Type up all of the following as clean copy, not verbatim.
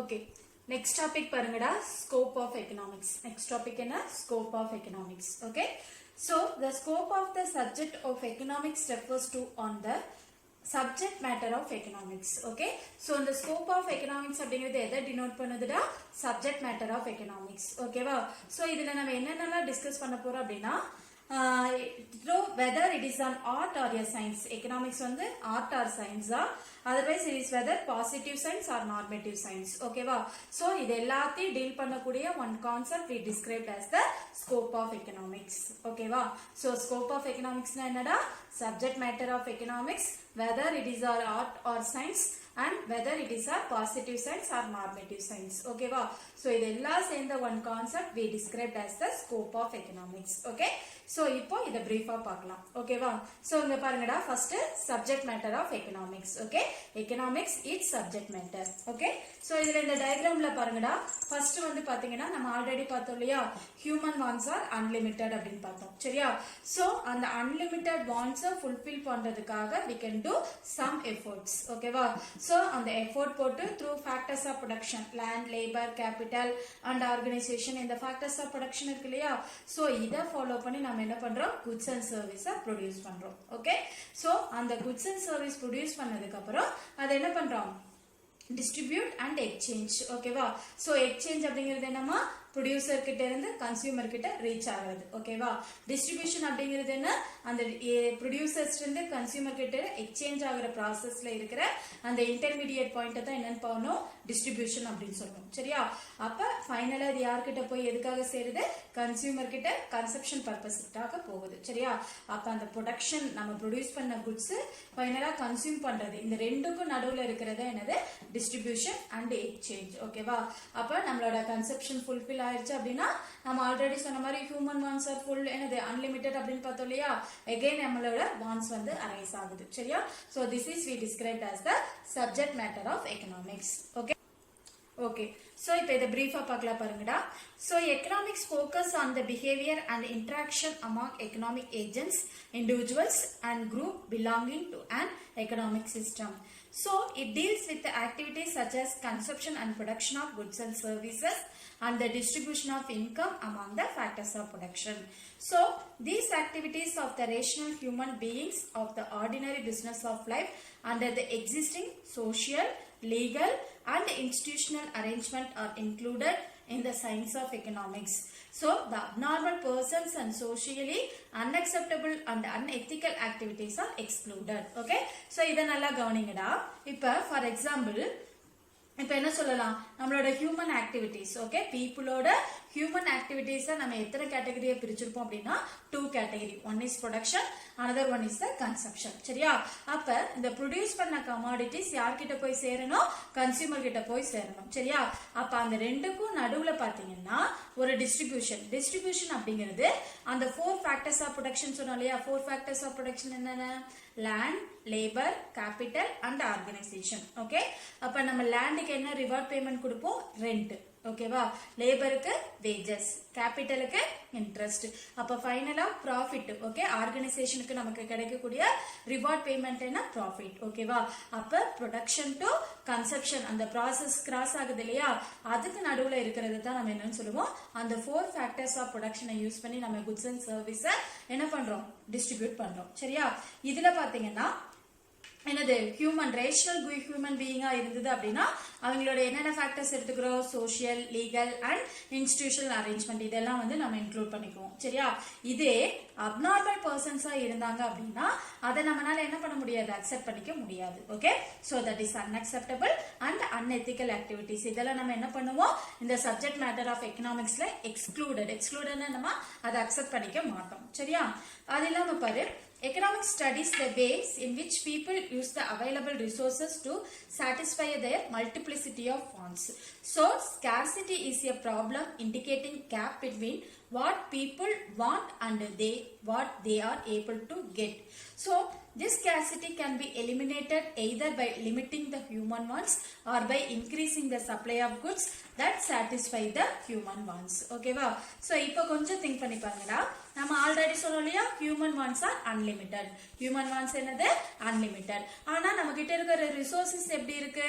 Okay. Next topic parangada scope of economics. Next topic is scope of economics. Okay. So the scope of the subject of economics refers to on the subject matter of economics. Okay. So in the scope of economics அப்படிங்கிறது எதை denote பண்ணுதுடா subject matter of economics. Okay வா. So இதுல நம்ம என்னென்னலாம் discuss பண்ண போறோம் அப்படின்னா whether it is an art or a science. Economics வந்து art or science otherwise it is whether positive science or normative science. Okay va. So இது எல்லாத்தையும் deal பண்ணக்கூடிய one concept we described as the scope of economics. Okay va. So scope of economics na என்னடா subject matter of economics, whether it is our art or science and whether it is a positive science or normative science. Okay va. So இது எல்லாம் சேர்ந்த one concept we described as the scope of economics. Okay. So இப்போ இத பிரீஃபா பார்க்கலாம். Okay va. So இங்க பாருங்கடா first subject matter of economics. Okay. Economics is subject matter. Okay. So இதுல இந்த diagramல பாருங்கடா first வந்து பாத்தீங்கன்னா நம்ம ஆல்ரெடி பார்த்தோம் இல்லையா human wants are unlimited அப்படினு பார்த்தோம். சரியா? So அந்த unlimited wants fulfill பண்றதுக்காக we can do some efforts. Okay va. So அந்த effort போட்டு through factors of production, land, labor, capital and organization இந்த factors of production இருக்கு இல்லையா? So இத ஃபாலோ பண்ணி நாம என்ன பண்றோம் goods and service ப்ரொடியூஸ் பண்றோம். ஓகே. சோ அந்த goods and service ப்ரொடியூஸ் பண்ணதுக்கு அப்புறம் அதை என்ன பண்றோம் distribute and exchange. ஓகேவா. சோ exchange அப்படிங்கிறது என்னமா producer கிட்ட இருந்து consumer கிட்ட reach ஆகிறது. ஓகேவா. distribution அப்படிங்கிறது என்ன அந்த producers இருந்து consumer கிட்ட exchange ஆகிற processல இருக்கிற அந்த intermediate point தான் என்னன்னு பாக்கணும் distribution அப்படினு சொல்றோம். சரியா? அப்ப ஃபைனலா இது யார் கிட்ட போய் எதுக்காக சேருது consumer கிட்ட consumption purpose-க்காக போகுது. சரியா? அப்ப அந்த production நம்ம produce பண்ண goods ஃபைனலா consume பண்றது இந்த ரெண்டுக்கும் நடுவுல இருக்கிறது என்னது distribution and exchange. ஓகேவா. அப்ப நம்மளோட consumption fulfill ஆயிருச்சு அப்படினா நம்ம ஆல்ரெடி சொன்ன மாதிரி human wants are full என்னது unlimited அப்படினு பார்த்தோம் இல்லையா again நம்மளோட wants வந்து arise ஆகுது. சரியா? So this is we described as the subject matter of economics. Okay. Okay. So இப்போ இத பிரீஃபா பார்க்கலாம் பாருங்கடா. So economics focus on the behavior and interaction among economic agents, individuals and group belonging to an economic system. So it deals with the activities such as consumption and production of goods and services and the distribution of income among the factors of production. So these activities of the rational human beings of the ordinary business of life under the existing social, legal and institutional arrangement are included in the science of economics. So the abnormal persons and socially unacceptable and unethical activities are excluded. Okay. So இத நல்லா கவனிங்கடா. இப்ப for example இப்போ என்ன சொல்லலாம் நம்மளோட human activities. Okay. peopleோட human activities நம்ம எத்தனை கேட்டகரியா பிரிச்சிருப்போம் அப்படினா two category. One is production, another one is the consumption. சரியா? அப்ப இந்த ப்ரொடியூஸ் பண்ண commodities யார் கிட்ட போய் சேரணும் கன்சியூமர் கிட்ட போய் சேரணும். சரியா? அப்ப அந்த ரெண்டுக்கும் நடுவுல பாத்தீங்கன்னா ஒரு distribution அப்படிங்கிறது அந்த four factors of production சொன்னோம் இல்லையா four factors of production என்னென்ன land, labor, capital and organization. Okay. அப்ப நம்ம landக்கு என்ன reward payment கொடுப்போம் rent. ஓகேவா. லேபருக்கு வேஜஸ், கேபிட்டலுக்கு இன்ட்ரெஸ்ட். அப்ப ஃபைனலா ப்ராஃபிட். ஓகே. ஆர்கனைசேஷனுக்கு நமக்கு கிடைக்கக்கூடிய ரிவார்ட் பேமெண்ட் என்ன ப்ராஃபிட். ஓகேவா. அப்ப ப்ரொடக்ஷன் டு கன்சப்ஷன் அந்த ப்ராசஸ் கிராஸ் ஆகுது இல்லையா அதுக்கு நடுவுல இருக்கிறது தான் நம்ம என்னன்னு சொல்லுவோம் அந்த ஃபோர் ஃபேக்டர்ஸ் ஆஃப் ப்ரொடக்ஷனை யூஸ் பண்ணி நம்ம குட்ஸ் அண்ட் சர்வீஸ என்ன பண்றோம் டிஸ்ட்ரிபியூட் பண்றோம். சரியா? இதுல பாத்தீங்கன்னா என்னது ஹியூமன் ரேஷனல் ஹியூமன் பீயிங்கா இருந்தது அப்படின்னா அவங்களோட என்னென்ன ஃபேக்டர்ஸ் எடுத்துக்கிறோம் social, legal and institutional arrangement இதெல்லாம் வந்து நம்ம இன்க்ளூட் பண்ணிக்குவோம். சரியா? இதே அப்நார்மல் பர்சன்ஸா இருந்தாங்க அப்படின்னா அதை நம்மளால என்ன பண்ண முடியாது அக்செப்ட் பண்ணிக்க முடியாது. Okay. So that is unacceptable and unethical activities இதெல்லாம் நம்ம என்ன பண்ணுவோம் இந்த சப்ஜெக்ட் மேட்டர் ஆஃப் எக்கனாமிக்ஸ்ல எக்ஸ்க்ளூடட்னா நம்ம அதை அக்செப்ட் பண்ணிக்க மாட்டோம். சரியா? அது இல்லாம பாரு economics studies the ways in which people use the available resources to satisfy their multiplicity of wants. So scarcity is a problem indicating gap between what people want and what they are able to get. So this scarcity can be eliminated either by limiting the human wants or by increasing the supply of goods that satisfy the human wants. Okay va? So இப்போ கொஞ்சம் think பண்ணி பாருங்கடா. நம்ம already சொன்னோம் இல்லையா, human wants are unlimited. Human wants என்னது? Unlimited. ஆனா நம்ம கிட்ட இருக்கிற ரிசோர்சஸ் எப்படி இருக்கு?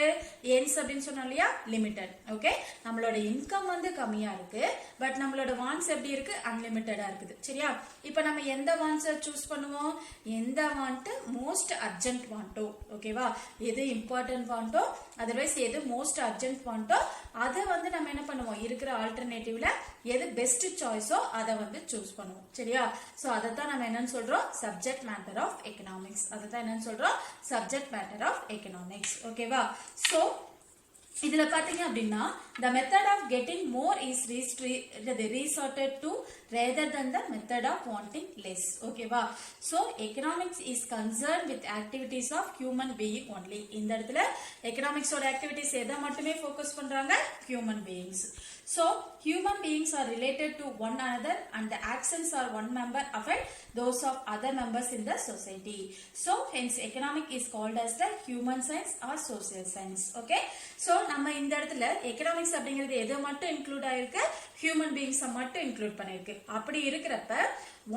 என்ஸ் அப்படின்னு சொன்னோம் இல்லையா, லிமிட்டட். ஓகே, நம்மளோட இன்கம் வந்து கம்மியா இருக்கு, பட் நம்மளோட வாண்ட்ஸ் எப்படி இருக்கு? அன்லிமிட்டடா இருக்குது. சரியா? இப்போ நம்ம எந்த வாண்ட்ஸை சூஸ் பண்ணுவோம்? எந்த வாண்ட் மோஸ்ட் அர்ஜென்ட் வாண்டோ, ஓகேவா? எது இம்பார்ட்டன்ட் வாண்டோ, அதர்வைஸ் எது மோஸ்ட் அர்ஜென்ட் வாண்டோ, அதை வந்து நம்ம என்ன பண்ணுவோம்? இருக்கிற ஆல்டர்னேட்டிவ்ல எது பெஸ்ட் சாய்ஸோ அதை வந்து சூஸ் பண்ணுவோம். சரியா? சோ அதத்தான் நம்ம என்னன்னு சொல்றோம்? Subject matter of economics. அதத்தான் என்னன்னு சொல்றோம்? Subject matter of economics. ஓகேவா? சோ இதுல பாத்தீங்க அப்படின்னா the method of getting more is resorted to rather than the method of wanting less. ஓகேவா? so economics is concerned with activities of human being only. இந்த இடத்துல எக்கனாமிக்ஸ் ஓட activities எதை மட்டுமே ஃபோக்கஸ் பண்றாங்க? human beings. so human beings are related to one another and the actions are one member affect those of other members in the society. so hence economic is called as the human science or social science. okay, so நம்ம இந்த இடத்துல economics அப்படிங்கிறது எதை மட்டும் include ஆயிருக்கு? Human பீயிங்ஸை மட்டும் include பண்ணிருக்கு. அப்படி இருக்கிறப்ப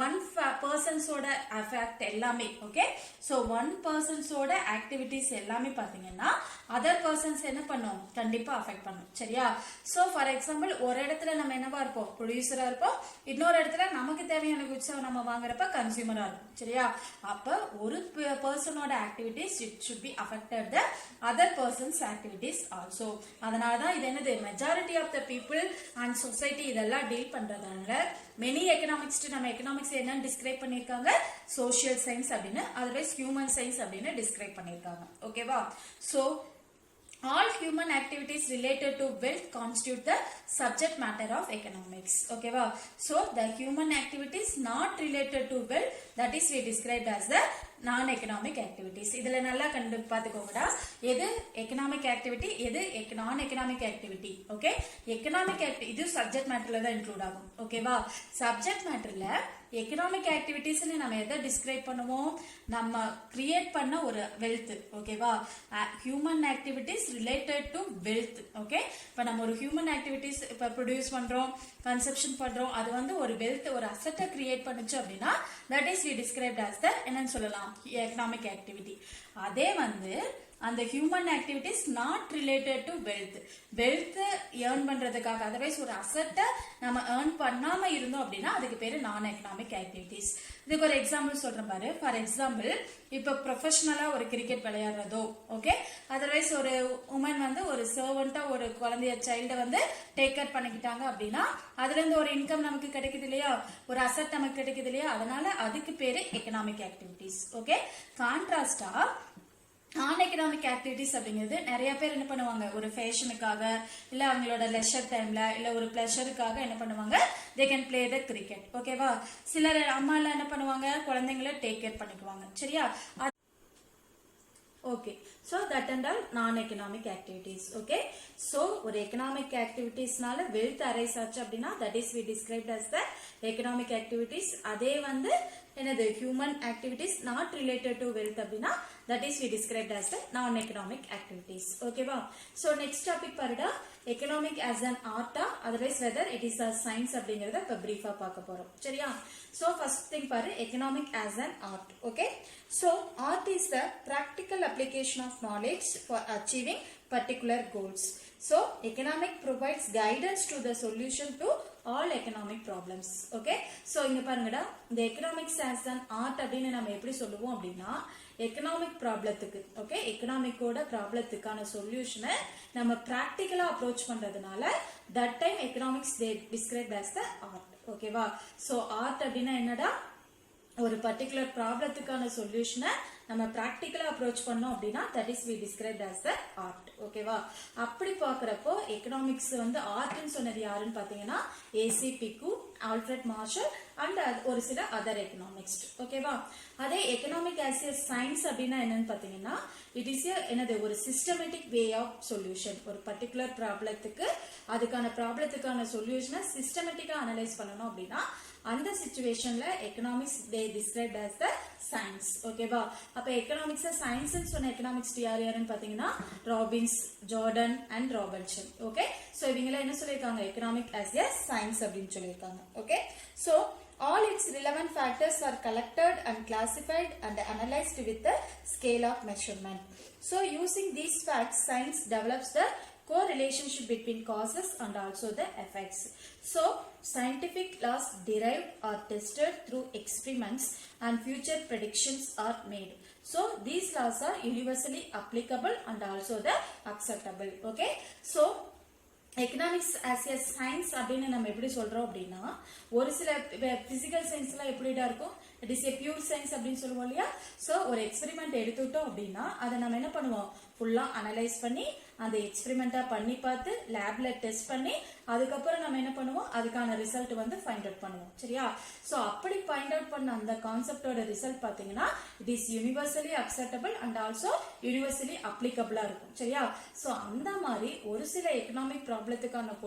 ஒன் பர்சன்ஸோட அஃபெக்ட் எல்லாமே, ஓகே, ஸோ ஒன் பர்சன்ஸோட ஆக்டிவிட்டிஸ் எல்லாமே பார்த்தீங்கன்னா அதர் பர்சன்ஸ் என்ன பண்ணும்? கண்டிப்பா அஃபெக்ட் பண்ணும். சரியா? ஸோ ஃபார் எக்ஸாம்பிள் ஒரு இடத்துல நம்ம என்னவா இருப்போம்? ப்ரொடியூசரா இருப்போம். இன்னொரு இடத்துல நமக்கு தேவையான குட்ஸை நம்ம வாங்குறப்ப கன்சியூமரா இருக்கும். சரியா? அப்ப ஒரு பர்சனோட activities it should be affected the other persons activities also. அதனாலதான் இது என்னது? Majority of the people and society இதெல்லாம் டீல் பண்றதாங்க மெனி எக்கனாமிக்ஸ். நம்ம எக்கனாமிக்ஸ் என்னன்னு டிஸ்கிரைப் பண்ணிருக்காங்க? சோசியல் சயின்ஸ் அப்படின்னு, அதர்வைஸ் ஹியூமன் சயின்ஸ் அப்படின்னு டிஸ்கிரைப் பண்ணிருக்காங்க. ஓகேவா? So all human activities related to wealth constitute the subject matter of economics. okay va? so the human activities not related to wealth, that is we described as the non economic activities. இதுல நல்லா கண்டு பாத்துக்கோங்கடா, எது economic activity, எது நான் economic activity. Okay, economic activity இது subject மேட்டர்ல தான் include ஆகும். ஓகேவா? சப்ஜெக்ட் மேட்டர்ல எக்கனாமிக் ஆக்டிவிட்டிஸ் நம்ம எதை டிஸ்கிரைப் பண்ணுவோம்? நம்ம கிரியேட் பண்ண ஒரு வெல்த். ஓகேவா? Human activities related to wealth. Okay, இப்ப நம்ம ஒரு ஹியூமன் ஆக்டிவிட்டிஸ் இப்ப ப்ரொடியூஸ் பண்றோம், கன்சப்ஷன் பண்றோம், அது வந்து ஒரு வெல்த், ஒரு அசெட்டை கிரியேட் பண்ணுச்சு அப்படின்னா that is we described as the என்னன்னு சொல்லலாம்? Economic activity. அதே வந்து அந்த human activities not related to wealth, wealth earn பண்றதுக்காக, அதர்வைஸ் ஒரு அசெட்டை நம்ம ஏர்ன் பண்ணாம இருந்தோம் அப்படின்னா அதுக்கு பேரு நான் எக்கனாமிக் ஆக்டிவிட்டிஸ். இதுக்கு ஒரு எக்ஸாம்பிள் சொல்றேன் பாரு. ஃபார் எக்ஸாம்பிள் இப்ப ப்ரொஃபஷனலா ஒரு கிரிக்கெட் விளையாடுறதோ, ஓகே, அதர்வைஸ் ஒரு உமன் வந்து ஒரு சர்வெண்டா ஒரு குழந்தைய சைல்ட வந்து டேக் கேர் பண்ணிக்கிட்டாங்க அப்படின்னா அதுல இருந்து ஒரு இன்கம் நமக்கு கிடைக்குது இல்லையா? ஒரு அசெட் நமக்கு கிடைக்குது இல்லையா? அதனால அதுக்கு பேரு எக்கனாமிக் ஆக்டிவிட்டிஸ். ஓகே, கான்ட்ராஸ்டா நான் எக்கனாமிக் ஆக்டிவிட்டிஸ் அப்படிங்கிறது நிறைய பேர் என்ன பண்ணுவாங்க? ஒரு ஃபேஷனுக்காக, இல்ல அவங்களோட லெஷர் டைம்ல, இல்ல ஒரு பிளஷருக்காக என்ன பண்ணுவாங்க? They can play the cricket. ஓகேவா? சிலர் அம்மா எல்லாம் என்ன பண்ணுவாங்க? குழந்தைங்களை டேக் கேர் பண்ணிக்குவாங்க. சரியா? Okay, so that and all non-economic activities. okay, so ஒரு economic activitiesனால wealth arise ஆச்சு அப்படின்னா that is we described as the economic activities. அதே வந்து என்னது? human activities not related to wealth அப்படின்னா that is we described as the non-economic activities. ஓகேவா? so next topic பாருடா, economic as an art, otherwise whether it is a science அப்படிங்கறத இப்ப பிரீஃபா பார்க்க போறோம். சரியா? so first thing பாரு, economic as an art. okay, so art is the practical application of knowledge for achieving particular goals. so economic provides guidance to the solution to all economic problems. okay, so இங்க பாருங்கடா, இந்த economics as an art அப்படின்னு நம்ம எப்படி சொல்லுவோம் அப்படின்னா economic ப்ராப்ளத்துக்கு, okay, எக்கனாமிக்கோட ப்ராப்ளத்துக்கான சொல்யூஷனை நம்ம பிராக்டிக்கலா அப்ரோச் பண்றதுனால that time economics they described as the art. ஓகேவா? சோ ஆர்ட் அப்படின்னா என்னடா? ஒரு பர்டிகுலர் ப்ராப்ளத்துக்கான சொல்யூஷனை நம்ம ப்ராக்டிக்கலா அப்ரோச் பண்ணோம் அப்படின்னா that is we described as the art. ஓகேவா? அப்படி பார்க்கறப்போ எக்கனாமிக்ஸ் வந்து ஆர்ட்னு சொன்னது யாருன்னு பாத்தீங்கன்னா ஏசி பிக்கு, ஆல்ஃபிரட் மார்ஷல் அண்ட் ஒரு சில அதர் எக்கனாமிக்ஸ். ஓகேவா? அதே எக்கனாமிக் ஆஸ் எ சயின்ஸ் அப்படின்னா என்னன்னு பாத்தீங்கன்னா இட் இஸ் என்னது ஒரு சிஸ்டமேட்டிக் வே ஆஃப் சொல்யூஷன். ஒரு பர்டிகுலர் ப்ராப்ளத்துக்கு அதுக்கான ப்ராப்ளத்துக்கான சொல்யூஷனை சிஸ்டமேட்டிக்கா அனலைஸ் பண்ணணும் அப்படின்னா அந்த சிச்சுவேஷன்ல economics they described as the science. ஓகேவா? அப்ப எக்கனாமிக்ஸ் சயின்ஸ் சொன்ன எக்கனாமிக்ஸ் யாருன்னு பாத்தீங்கன்னா Robbins, Jordan and Robertson. Okay, so இவங்க என்ன சொல்லிருக்காங்க எக்கனாமிக் as a சயின்ஸ் அப்படின்னு சொல்லிருக்காங்க. Okay, so all its relevant factors are collected and classified and analyzed with the scale of measurement. So using these facts, science develops the correlationship between causes and also the effects. So scientific laws derived or tested through experiments and future predictions are made. So these laws are universally applicable and also the acceptable. Okay, so economics as a science அப்படின்னு நம்ம எப்படி சொல்றோம் அப்படின்னா ஒரு சில physical சயின்ஸ்லாம் எப்படிடா இருக்கும் it is a pure science அப்படின்னு சொல்லுவோம் இல்லையா. ஸோ ஒரு எக்ஸ்பெரிமெண்ட் எடுத்துட்டோம் அப்படின்னா அதை நம்ம என்ன பண்ணுவோம் ஃபுல்லா அனலைஸ் பண்ணி அந்த எக்ஸ்பெரிமெண்டா பண்ணி பார்த்து லேப்ல டெஸ்ட் பண்ணி அதுக்கப்புறம் நம்ம என்ன பண்ணுவோம் அதுக்கான ரிசல்ட் வந்து ஃபைண்ட் அவுட் பண்ணுவோம். சரியா? ஸோ அப்படி ஃபைண்ட் அவுட் பண்ண அந்த கான்செப்டோட ரிசல்ட் பாத்தீங்கன்னா it is universally acceptable and also universally அப்ளிகபிளா இருக்கும். சரியா? ஸோ அந்த மாதிரி ஒரு சில எக்கனாமிக் ப்ராப்ளத்துக்கான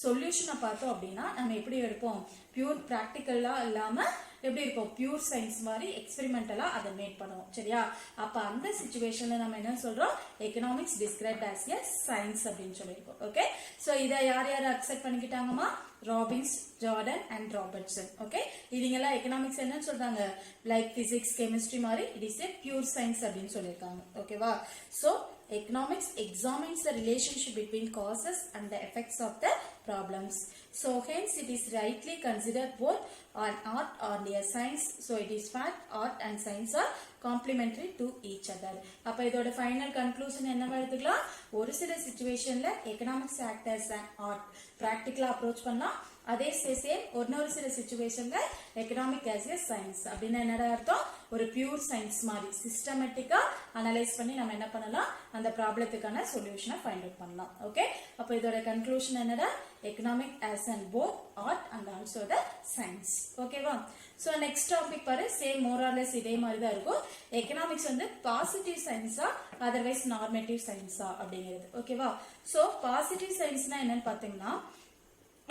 சொல்யூஷனை பார்த்தோம் அப்படின்னா நம்ம எப்படி எடுப்போம் பியூர் பிராக்டிக்கலா இல்லாம எப்படி இருக்கும் பியூர் சயின்ஸ் மாதிரி எக்ஸ்பெரிமெண்டலா அதை மேட் பண்ணுவோம். சரியா? அப்ப அந்த சிச்சுவேஷன்ல நம்ம என்ன சொல்றோம் economics described as a science அப்படின்னு சொல்லியிருக்கோம். ஓகே, சோ இதை யார் யார் அக்செப்ட் பண்ணிக்கிட்டாங்கம்மா Robbins, Jordan and Robertson. Okay, இவங்க எல்லாம் எக்கனாமிக்ஸ் என்னன்னு சொல்றாங்க லைக் பிசிக்ஸ், கெமிஸ்ட்ரி மாதிரி it is a pure science அப்படின்னு சொல்லியிருக்காங்க. ஓகேவா? So economics examines the relationship between causes and the effects of the problems. So hence it is rightly considered both an art and a science. So it is fact art and science are complementary to each other. அப்ப இதோட final conclusion என்னவா எடுத்துக்கலாம் ஒரு சில சிச்சுவேஷன்ல economics act as an art பிராக்டிகலா approach பண்ணா அதே சேம் ஒரு சில சிச்சுவேஷன்ல எக்கனாமிக் as a சயின்ஸ் அப்படின்னா என்னடா அர்த்தம் ஒரு பியூர் சயின்ஸ் மாதிரி சிஸ்டமேட்டிக்கா அனலைஸ் பண்ணி நம்ம என்ன பண்ணலாம் அந்த ப்ராப்ளத்துக்கான சொல்யூஷனை ஃபைண்ட் அவுட் பண்ணலாம். ஓகே, அப்ப இதோட கன்க்ளூஷன் என்னடா economic as an both art and also the science. ஓகேவா? சோ நெக்ஸ்ட் டாபிக் பாரு சேம் மோர் ஆர் லெஸ் இதே மாதிரி தான் இருக்கும். எக்கனாமிக்ஸ் வந்து பாசிட்டிவ் சயின்ஸா அதர்வைஸ் நார்மேட்டிவ் சயின்ஸா அப்படிங்கிறது. ஓகேவா? சோ பாசிட்டிவ் சயின்ஸ்னா என்னன்னு பாத்தீங்கன்னா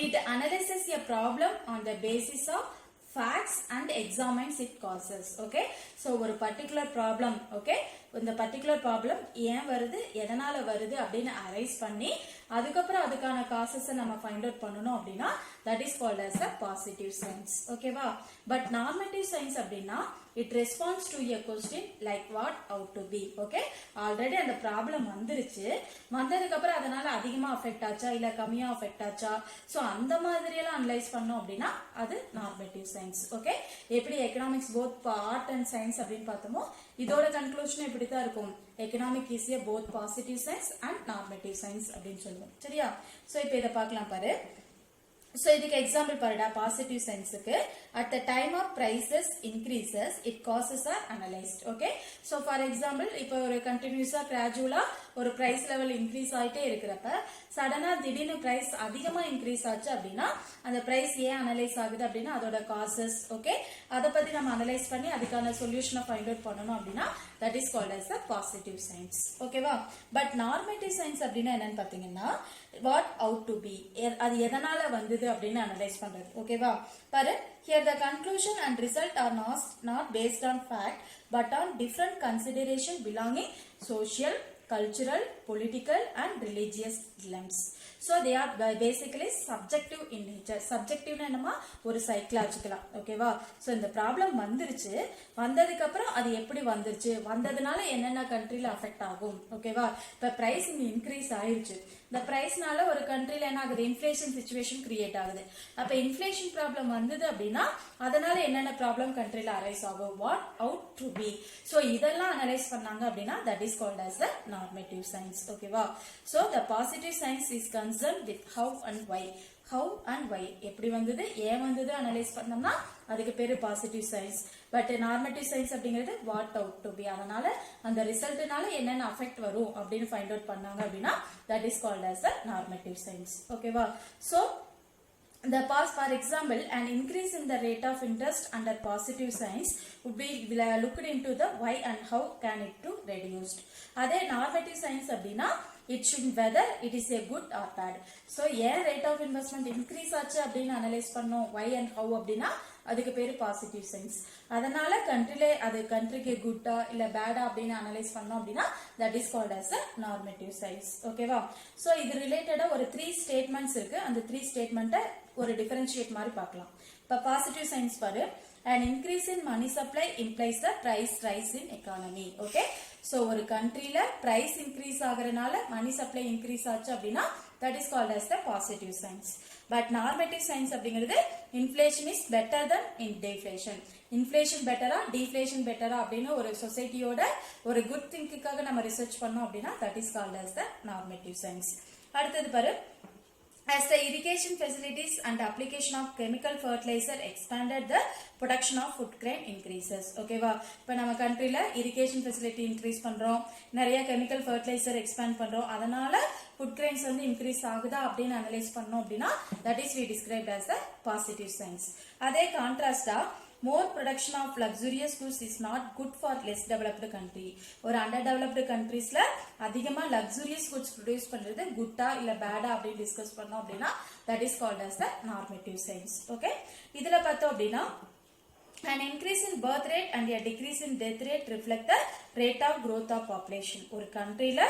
it analyzes a problem on the basis of facts and examines its causes. Okay, so ஒரு particular problem, okay, இந்த particular problem ஏன் வருது எதனால வருது அப்படின்னு அரைஸ் பண்ணி அதுக்கப்புறம் அதுக்கான காசஸ் நம்ம ஃபைண்ட் அவுட் பண்ணணும் அப்படின்னா that is called as a positive science. ஓகேவா? பட் நார்மேட்டிவ் சயின்ஸ் அப்படின்னா it responds to a question like what, how to be. Okay, already அந்த ப்ராப்ளம் வந்ததுக்கு அப்புறம் அதனால அதிகமா அஃபெக்ட் ஆச்சா இல்ல கம்மியா அஃபெக்ட் ஆச்சா சோ அந்த மாதிரி எல்லாம் அனலைஸ் பண்ணோம் அப்படின்னா அது நார்மேட்டிவ் சயின்ஸ். ஓகே, எப்படி economics both art and science அப்படின்னு பார்த்தோமோ இதோட கன்க்ளூஷன் இப்படித்தான் இருக்கும் economic is a both positive science and normative science அப்படின்னு சொல்லுவோம். சரியா? சோ இப்போ இதை பார்க்கலாம் பாரு. So இதுக்கு எக்ஸாம்பிள் பாருடா positive சயின்ஸுக்கு at the time of prices increases it causes are analyzed. Okay, so for example இப்போ ஒரு கண்டினியூஸா கிராஜுவலா ஒரு பிரைஸ் லெவல் இன்க்ரீஸ் ஆயிட்டே இருக்கிறப்ப சடனா திடீர்னு பிரைஸ் அதிகமா இன்க்ரீஸ் ஆச்சு அப்படின்னா அந்த பிரைஸ் ஏன் அனலைஸ் ஆகுது அப்படின்னா அதோட காசஸ். ஓகே, அதை பத்தி நம்ம அனலைஸ் பண்ணி அதுக்கான சொல்யூஷனை ஃபைண்ட் அவுட் பண்ணணும் அப்படின்னா that is called as a positive science. ஓகேவா? பட் நார்மேட்டிவ் சயின்ஸ் அப்படின்னா என்னன்னு பாத்தீங்கன்னா வாட் அவுட் டு பி அது எதனால வந்தது அப்படின்னு அனலைஸ் பண்றது. ஓகேவா? பாரு here the conclusion and result are not based on fact but on different consideration belonging social, cultural, political and religious dilemmas. So they are basically subjective in nature. Subjective என்னமா ஒரு சைக்கலாஜிக்கலா. ஓகேவா? சோ இந்த problem வந்ததுக்கு அப்புறம் அது எப்படி வந்ததுனால என்னென்ன கண்ட்ரில அஃபெக்ட் ஆகும். ஓகேவா? இப்ப பிரைஸ் இன்க்ரீஸ் ஆயிருச்சு இந்த பிரைஸ்னால ஒரு கண்ட்ரில என்ன ஆகுது இன்ஃபிளேஷன் சிச்சுவேஷன் கிரியேட் ஆகுது. அப்ப இன்ஃபிளேஷன் ப்ராப்ளம் வந்தது அப்படின்னா அதனால என்னென்ன ப்ராப்ளம் கண்ட்ரில அரைஸ் ஆகும் what ought to be. So இதெல்லாம் அனலைஸ் பண்ணாங்க அப்படின்னா that is called as the normative science. ஓகேவா? So the positive science is concerned with how and why. how and why எப்படி வந்தது ஏன் வந்தது அனலைஸ் பண்ணோம்னா அதுக்கு பேரு positive science. But normative signs அப்படிங்கிறது வாட் அவுட் டு பி, அதனால அந்த ரிசல்ட்னால என்னென்ன அஃபெக்ட் வரும் அப்படின்னு ஃபைண்ட் அவுட் பண்ணாங்க அப்படின்னா that is called as the normative science. ஓகேவா? So the past, for example, an increase in the rate of interest under positive signs would be looked into the why and how can it to reduced. அதே normative signs அப்படின்னா it should whether it is a good or bad. So ஏன் rate of investment increase ஆச்சு அப்படின்னு analyse பண்ணோம், why and how அப்படின்னா அதுக்கு பேரு positive science. அதனால கண்ட்ரில அது கண்ட்ரிக்கு குட்டா இல்ல பேடா அப்படின்னு அனலைஸ் பண்ணோம் அப்படின்னா that is called as a normative science. ஓகேவா? சோ இது ரிலேட்டடா ஒரு 3 ஸ்டேட்மெண்ட்ஸ் இருக்கு. அந்த 3 ஸ்டேட்மெண்ட்டை ஒரு டிஃபரன்ஷியேட் மாதிரி பார்க்கலாம். இப்ப பாசிட்டிவ் சைன்ஸ் பாரு, an increase in money supply implies the price rise in economy. Okay, so ஒரு கண்ட்ரில பிரைஸ் இன்க்ரீஸ் ஆகறனால மணி சப்ளை இன்க்ரீஸ் ஆச்சு அப்படின்னா that is called as the positive signs. But normative signs அப்படிங்கிறது inflation is better then in deflation. Inflation பெட்டரா deflation பெட்டரா அப்படின்னு ஒரு சொசைட்டியோட ஒரு குட் திங்க்குக்காக நம்ம ரிசர்ச் பண்ணோம் அப்படின்னா that is called as the normative science. அடுத்தது பாரு, as the irrigation facilities and application of chemical fertilizer expanded, the production of food grain increases. ஓகேவா? இப்போ நம்ம கண்ட்ரில irrigation facility increase பண்றோம், நிறைய chemical fertilizer expand பண்றோம், அதனால food grains வந்து increase ஆகுதா அப்படின்னு அனலைஸ் பண்ணோம் அப்படின்னா that is we described as the positive signs. அதே கான்ட்ராஸ்டா more production of luxurious goods is not good for less developed country. ஒரு underdeveloped countries-ல அதிகமா luxurious goods produce பண்றது குட்டா இல்ல பேடா அப்படி டிஸ்கஸ் பண்ணோம் அப்படின்னா that is called as the normative science. Okay, இதுல பார்த்தோம் அப்படின்னா an increase in birth rate and a decrease in death rate reflect the rate of growth of population. ஒரு கண்ட்ரில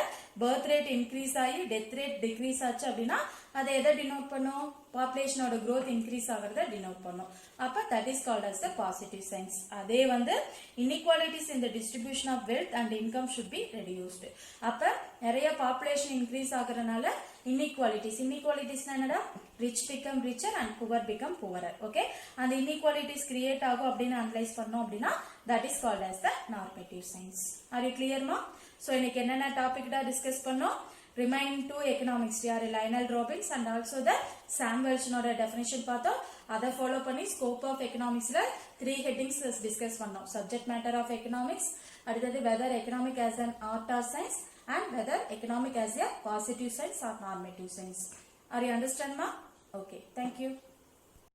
birth rate increase ஆகி death rate decrease ஆச்சு அப்படின்னா அதை எதை டினோட் பண்ணும்? பாப்புலேஷனோட growth increase ஆகிறத டினோட் பண்ணும். அப்ப that is called as the positive signs. அதே வந்து inequalities in the distribution of wealth and income should be reduced. அப்ப நிறைய பாப்புலேஷன் இன்க்ரீஸ் ஆகிறனால inequalities என்னடா? rich become richer and poor become poorer. Okay, அந்த inequalities create ஆகும் அப்படின்னு analyse பண்ணோம் அப்படின்னா that is called as the normative science. Are you clear ma? So இன்னைக்கு என்னென்ன டாபிக் தான் டிஸ்கஸ் பண்ணோம்? Remain to economics, Lionel Robbins and also the Sam Welch-ஓட definition பார்த்தோம். அதை ஃபாலோ பண்ணி ஸ்கோப் ஆஃப் எக்கனாமிக்ஸ்ல 3 headings டிஸ்கஸ் பண்ணோம். சப்ஜெக்ட் மேட்டர் ஆஃப் எக்கனாமிக்ஸ், அடுத்தது whether economic as an art or science and whether economic as a positive science or normative science. Are you understand ma? Okay, thank you.